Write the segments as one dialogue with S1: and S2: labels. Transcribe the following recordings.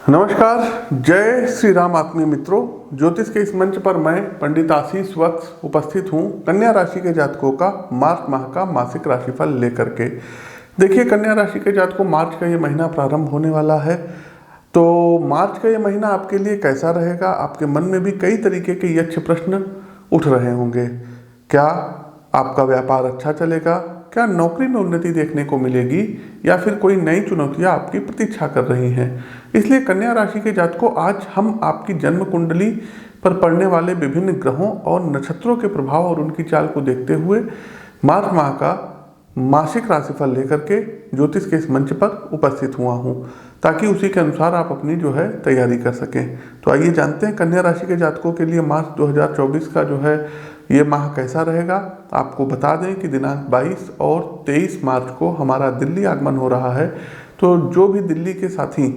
S1: नमस्कार, जय श्री राम आत्मीय मित्रों। ज्योतिष के इस मंच पर मैं पंडित आशीष वत्स उपस्थित हूँ कन्या राशि के जातकों का मार्च माह का मासिक राशिफल लेकर के। देखिए, कन्या राशि के जातकों, मार्च का ये महीना प्रारंभ होने वाला है। तो मार्च का ये महीना आपके लिए कैसा रहेगा? आपके मन में भी कई तरीके के यक्ष प्रश्न उठ रहे होंगे। क्या आपका व्यापार अच्छा चलेगा? क्या नौकरी में उन्नति देखने को मिलेगी? या फिर कोई नई चुनौतियां आपकी प्रतीक्षा कर रही हैं? इसलिए कन्या राशि के जातकों, आज हम आपकी जन्म कुंडली पर पड़ने वाले विभिन्न ग्रहों और नक्षत्रों के प्रभाव और उनकी चाल को देखते हुए मार्च माह का मासिक राशिफल लेकर के ज्योतिष के इस मंच पर उपस्थित हुआ हूँ, ताकि उसी के अनुसार आप अपनी तैयारी कर सकें। तो आइए जानते हैं कन्या राशि के जातकों के लिए मार्च 2024 का ये माह कैसा रहेगा। आपको बता दें कि दिनांक 22 और 23 मार्च को हमारा दिल्ली आगमन हो रहा है। तो जो भी दिल्ली के साथी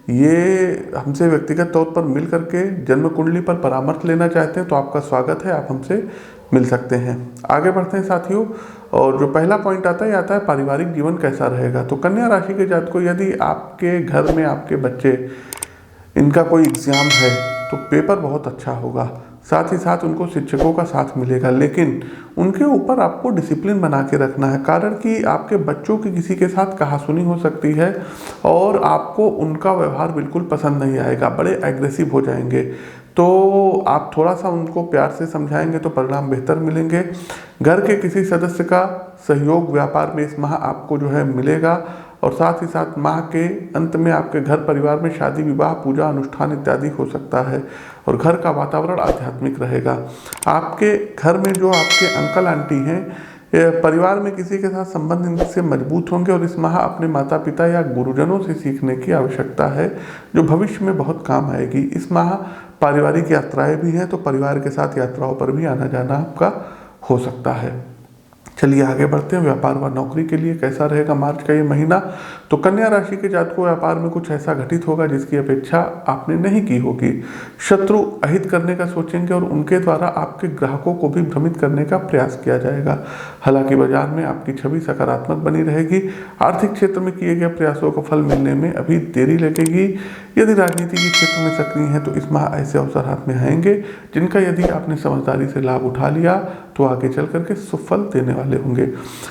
S1: ये हमसे व्यक्तिगत तौर पर मिल करके जन्म कुंडली पर परामर्श लेना चाहते हैं तो आपका स्वागत है, आप हमसे मिल सकते हैं। आगे बढ़ते हैं साथियों, और जो पहला पॉइंट आता है पारिवारिक जीवन कैसा रहेगा। तो कन्या राशि के जातकों, यदि आपके घर में आपके बच्चे, इनका कोई एग्जाम है तो पेपर बहुत अच्छा होगा। साथ ही साथ उनको शिक्षकों का साथ मिलेगा, लेकिन उनके ऊपर आपको डिसिप्लिन बना के रखना है। कारण कि आपके बच्चों की किसी के साथ कहासुनी हो सकती है और आपको उनका व्यवहार बिल्कुल पसंद नहीं आएगा, बड़े एग्रेसिव हो जाएंगे। तो आप थोड़ा सा उनको प्यार से समझाएंगे तो परिणाम बेहतर मिलेंगे। घर के किसी सदस्य का सहयोग व्यापार में इस माह आपको मिलेगा। और साथ ही साथ माह के अंत में आपके घर परिवार में शादी विवाह पूजा अनुष्ठान इत्यादि हो सकता है और घर का वातावरण आध्यात्मिक रहेगा। आपके घर में जो आपके अंकल आंटी हैं, परिवार में किसी के साथ संबंध इनसे मजबूत होंगे और इस माह अपने माता पिता या गुरुजनों से सीखने की आवश्यकता है, जो भविष्य में बहुत काम आएगी। इस माह पारिवारिक यात्राएं भी हैं, तो परिवार के साथ यात्राओं पर भी आना जाना आपका हो सकता है। चलिए आगे बढ़ते हैं। व्यापार व नौकरी के लिए कैसा रहेगा मार्च का ये महीना। तो कन्या राशि के जातकों, व्यापार में कुछ ऐसा घटित होगा जिसकी अपेक्षा आपने नहीं की होगी। शत्रु अहित करने का सोचेंगे और उनके द्वारा आपके ग्राहकों को भी भ्रमित करने का प्रयास किया जाएगा। हालांकि बाजार में आपकी छवि सकारात्मक बनी रहेगी। आर्थिक क्षेत्र में किए गए प्रयासों को फल मिलने में अभी देरी लगेगी। यदि राजनीति के क्षेत्र में सक्रिय हैं तो इस माह ऐसे अवसर हाथ में आएंगे जिनका यदि आपने समझदारी से लाभ उठा लिया तो आगे चल करके सुफल देने वाले होंगे।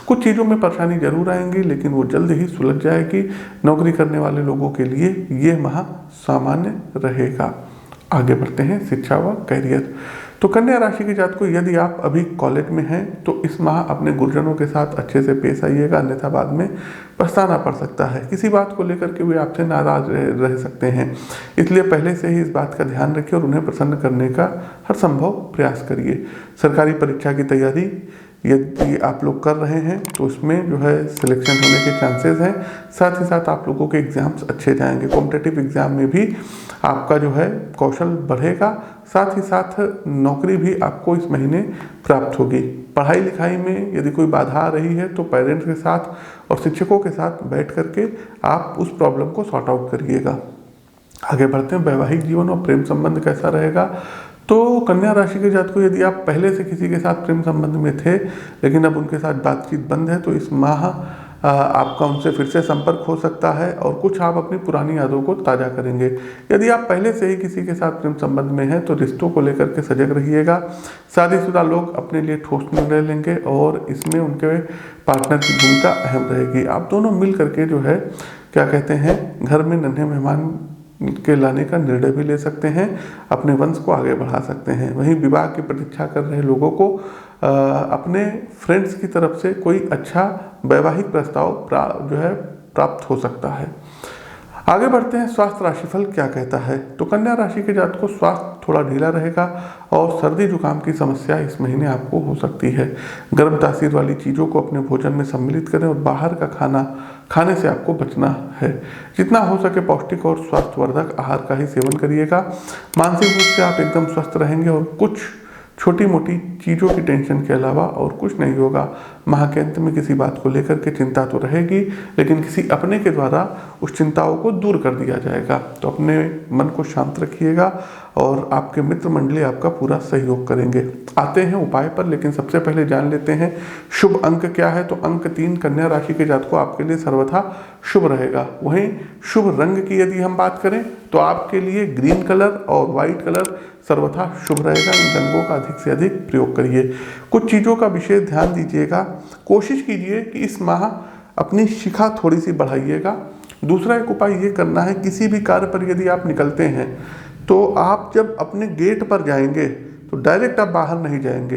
S1: कुछ चीज़ों में परेशानी जरूर आएंगी, लेकिन वो जल्द ही सुलझ जाएगी। नौकरी करने वाले लोगों के लिए ये माह सामान्य रहेगा। आगे बढ़ते हैं शिक्षा व कैरियर। तो कन्या राशि के जातकों, यदि आप अभी कॉलेज में हैं तो इस माह अपने गुरुजनों के साथ अच्छे से पेश आइएगा, अन्यथा बाद में पछताना पड़ सकता है। किसी बात को लेकर के वे आपसे नाराज रह सकते हैं, इसलिए पहले से ही इस बात का ध्यान रखिए और उन्हें प्रसन्न करने का हर संभव प्रयास करिए। सरकारी परीक्षा की तैयारी यदि आप लोग कर रहे हैं तो उसमें सिलेक्शन होने के चांसेस हैं। साथ ही साथ आप लोगों के एग्जाम्स अच्छे जाएंगे। कॉम्पिटिटिव एग्जाम में भी आपका कौशल बढ़ेगा। साथ ही साथ नौकरी भी आपको इस महीने प्राप्त होगी। पढ़ाई लिखाई में यदि कोई बाधा आ रही है तो पेरेंट्स के साथ और शिक्षकों के साथ बैठ करके आप उस प्रॉब्लम को सॉर्ट आउट करिएगा। आगे बढ़ते हैं। वैवाहिक जीवन और प्रेम संबंध कैसा रहेगा। तो कन्या राशि के जातकों, यदि आप पहले से किसी के साथ प्रेम संबंध में थे लेकिन अब उनके साथ बातचीत बंद है तो इस माह आपका उनसे फिर से संपर्क हो सकता है और कुछ आप अपनी पुरानी यादों को ताज़ा करेंगे। यदि आप पहले से ही किसी के साथ प्रेम संबंध में हैं तो रिश्तों को लेकर के सजग रहिएगा। शादीशुदा लोग अपने लिए ठोस निर्णय लेंगे और इसमें उनके पार्टनर की भूमिका अहम रहेगी। आप दोनों मिल करके घर में नन्हे मेहमान के लाने का निर्णय भी ले सकते हैं, अपने वंश को आगे बढ़ा सकते हैं। वहीं विवाह की प्रतीक्षा कर रहे लोगों को अपने फ्रेंड्स की तरफ से कोई अच्छा वैवाहिक प्रस्ताव प्राप्त हो सकता है। आगे बढ़ते हैं। स्वास्थ्य राशिफल क्या कहता है। तो कन्या राशि के जातकों को स्वास्थ्य थोड़ा ढीला रहेगा और सर्दी जुकाम की समस्या इस महीने आपको हो सकती है। गर्म तासीर वाली चीज़ों को अपने भोजन में सम्मिलित करें और बाहर का खाना खाने से आपको बचना है। जितना हो सके पौष्टिक और स्वास्थ्यवर्धक आहार का ही सेवन करिएगा। मानसिक रूप से आप एकदम स्वस्थ रहेंगे और कुछ छोटी मोटी चीज़ों की टेंशन के अलावा और कुछ नहीं होगा। माह के अंत में किसी बात को लेकर के चिंता तो रहेगी, लेकिन किसी अपने के द्वारा उस चिंताओं को दूर कर दिया जाएगा। तो अपने मन को शांत रखिएगा और आपके मित्र मंडली आपका पूरा सहयोग करेंगे। आते हैं उपाय पर, लेकिन सबसे पहले जान लेते हैं शुभ अंक क्या है। तो अंक 3 कन्या राशि के जातकों आपके लिए सर्वथा शुभ रहेगा। वहीं शुभ रंग की यदि हम बात करें तो आपके लिए ग्रीन कलर और व्हाइट कलर सर्वथा शुभ रहेगा। इन रंगों का अधिक से अधिक प्रयोग करिए। कुछ चीज़ों का विशेष ध्यान दीजिएगा। कोशिश कीजिए कि इस माह अपनी शिखा थोड़ी सी बढ़ाइएगा। दूसरा एक उपाय ये करना है, किसी भी कार्य पर यदि आप निकलते हैं तो आप जब अपने गेट पर जाएंगे तो डायरेक्ट आप बाहर नहीं जाएंगे।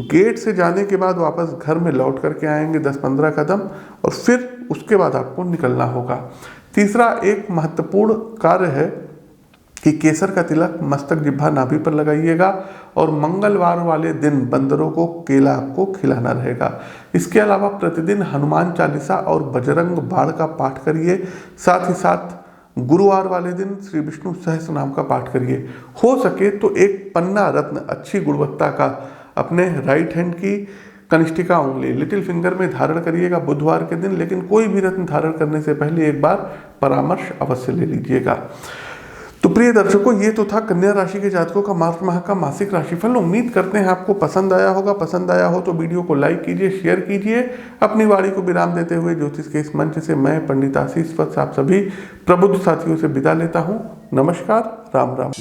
S1: गेट से जाने के बाद वापस घर में लौट करके आएंगे 10-15 कदम, और फिर उसके बाद आपको निकलना होगा। तीसरा एक महत्वपूर्ण कार्य है कि केसर का तिलक मस्तक जिह्वा नाभि पर लगाइएगा, और मंगलवार वाले दिन बंदरों को केला आपको खिलाना रहेगा। इसके अलावा प्रतिदिन हनुमान चालीसा और बजरंग बाण का पाठ करिए। साथ ही साथ गुरुवार वाले दिन श्री विष्णु सहस्त्र नाम का पाठ करिए। हो सके तो एक पन्ना रत्न अच्छी गुणवत्ता का अपने राइट हैंड की कनिष्ठिका उंगली लिटिल फिंगर में धारण करिएगा बुधवार के दिन। लेकिन कोई भी रत्न धारण करने से पहले एक बार परामर्श अवश्य ले लीजिएगा। तो प्रिय दर्शकों, ये तो था कन्या राशि के जातकों का मार्च माह का मासिक राशिफल। उम्मीद करते हैं आपको पसंद आया होगा। पसंद आया हो तो वीडियो को लाइक कीजिए, शेयर कीजिए। अपनी वाणी को विराम देते हुए ज्योतिष के इस मंच से मैं पंडित आशीष वत्स आप सभी प्रबुद्ध साथियों से विदा लेता हूँ। नमस्कार, राम राम।